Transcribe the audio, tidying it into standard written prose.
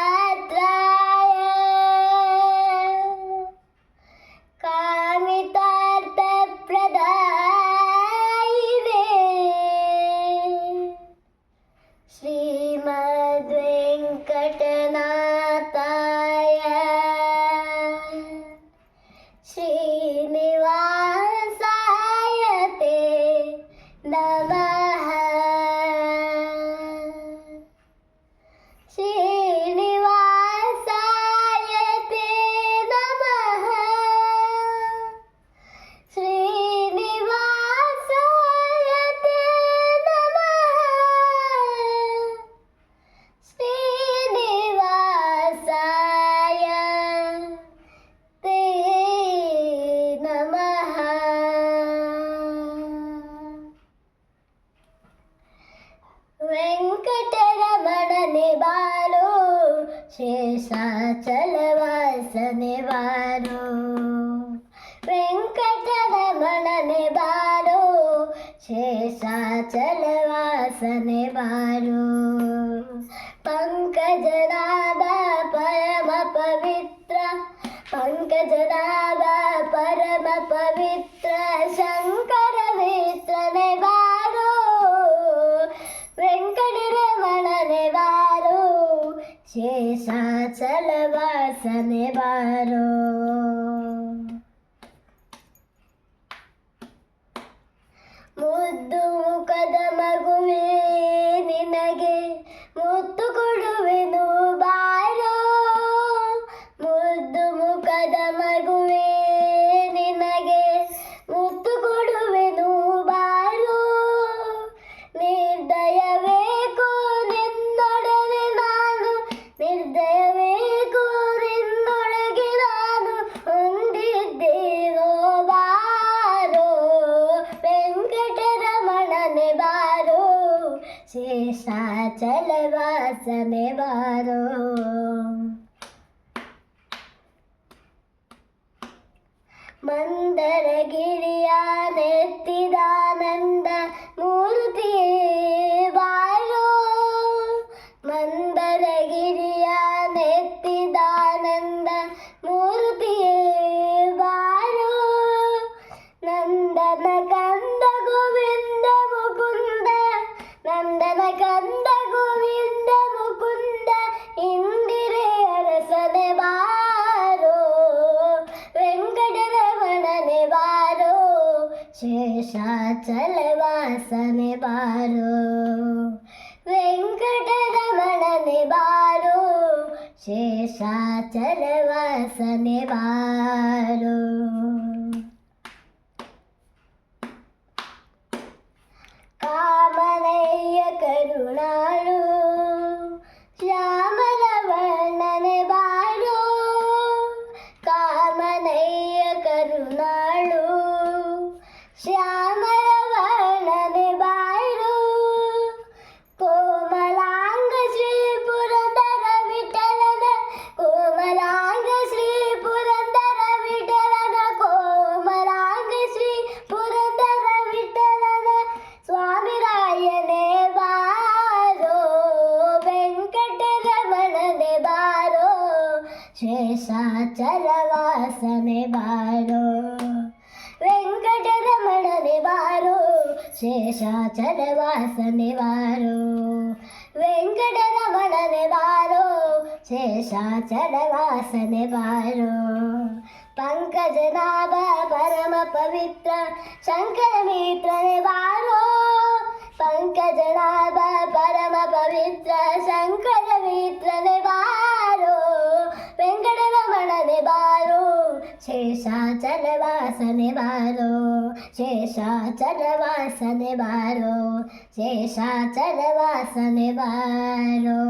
कल्याणाद्भुतगात्राय कामितार्थप्रदायिने श्रीमद्वेङ्कटनाथाय श्रीनिवासाय ते नमः। श्रीनिवासाय ते नमः। श्रीनिवासाय ते नमः। श्रीनिवासाय ते नमः। ವೆಂಕಟರಮಣನೆ ಬಾರೋ ಶೇಷಾಚಲವಾಸನೆ ಬಾರೋ ವೆಂಕಟರಮಣನೆ ಬಾರೋ ಶೇಷಾಚಲವಾಸನೆ ಬಾರೋ ಪಂಕಜನಾಭ ಪರಮ ಪವಿತ್ರ ಪಂಕಜನಾಭ ಪರಮ ಪವಿತ್ರ ಶಂಕರ ಮಿತ್ರನೆ ಬಾರೋ ವೆಂಕಟರಮಣನೆ ಬಾರೋ ಶೇಷಾಚಲವಾಸನೆ ಬಾರೋ ಮುದ್ದು ಮುಖದ ಮಗುವೇ ನಿನಗೆ ಮುತ್ತು ಕೊಡುವೆನು ಬಾರೋ ಮುದ್ದು ಮುಖದ ಮಗುವೇ ನಿನಗೆ ಮುತ್ತು ಕೊಡುವೆನು ಬಾರೋ ನಿರ್ದಯವೇಕೋ ನಿನ್ನೊಡನೆ ನಾನು ನಿರ್ದಯವೇಕೋ ನಿನ್ನೊಳಗೆ ನಾನು ಹೊಂದಿದ್ದೇನೋ ಬಾರೋ ವೆಂಕಟರಮಣನೆ ಬಾರೋ ಶೇಷಾಚಲವಾಸನೆ ಬಾರೋ ಮಂದರಗಿರಿಯ ನೆತ್ತಿದಾನಂದ ಮೂರ್ತಿಯೇ ಬಾರೋ ಮಂದರಗಿರಿಯ ನೆತ್ತಿದಾನಂದ ಮೂರ್ತಿಯೇ ಬಾರೋ ನಂದನ ಕಂದ ಗೋವಿಂದ ಮುಕುಂದ ನಂದನ ಕಂದ ಗೋವಿಂದ ಮುಕುಂದ ಇಂದಿರೆ ಅರಸನೆ ಬಾರೋ ವೆಂಕಟರಮಣನೆ ಬಾರೋ ಶೇಷಾಚಲವಾಸನೆ ಬಾರೋ ವೆಂಕಟರಮಣನೆ ಬಾರೋ ಶೇಷಾಚಲವಾಸನೆ ಬಾರೋ ಕಾಮನಯ್ಯ ಕರುಣಾಳು ಶ್ಯಾಮಲ ವರ್ಣನೆ ಬಾರೋ ಕಾಮನಯ್ಯ ಕರುಣಾಳು ಶ್ಯಾಮಲ ವರ್ಣನೆ ಬಾರೋ ಕೋಮಲಾಂಗ ಶ್ರೀ ಪುರಂದರ ವಿಠಲನ ಕೋಮಲಾಂಗ ಶ್ರೀ ಪುರಂದರ ವಿಠಲನ ಕೋಮಲಾಂಗ ಶ್ರೀ ಪುರಂದರ ವಿಠಲನ ಸ್ವಾಮಿ ರಾಯನೇ ಬಾರೋ ವೆಂಕಟರಮಣನೆ ಬಾರೋ ಶೇಷಾಚಲವಾಸನೆ ಬಾರೋ ವೆಂಕಟರಮಣನೆ ಬಾರೋ ಶೇಷಾಚಲವಾಸನೆ ಬಾರೋ ವೆಂಕಟರಮಣನೆ ಬಾರೋ ಶೇಷಾಚಲವಾಸನೆ ಬಾರೋ ಪಂಕಜನಾಭ ಪರಮ ಪವಿತ್ರ ಶಂಕರ ಮಿತ್ರನೆ ಬಾರೋ ಪಂಕಜನಾಭ ಪರಮ ಪವಿತ್ರ ಶಂಕರ ಮಿತ್ರನೆ ಬಾರೋ ವೆಂಕಟರಮಣನೆ ಬಾರೋ ಶೇಷಾಚಲವಾಸನೆ ಬಾರೋ ಶೇಷಾಚಲವಾಸನೆ ಬಾರೋ ಶೇಷಾಚಲವಾಸನೆ ಬಾರೋ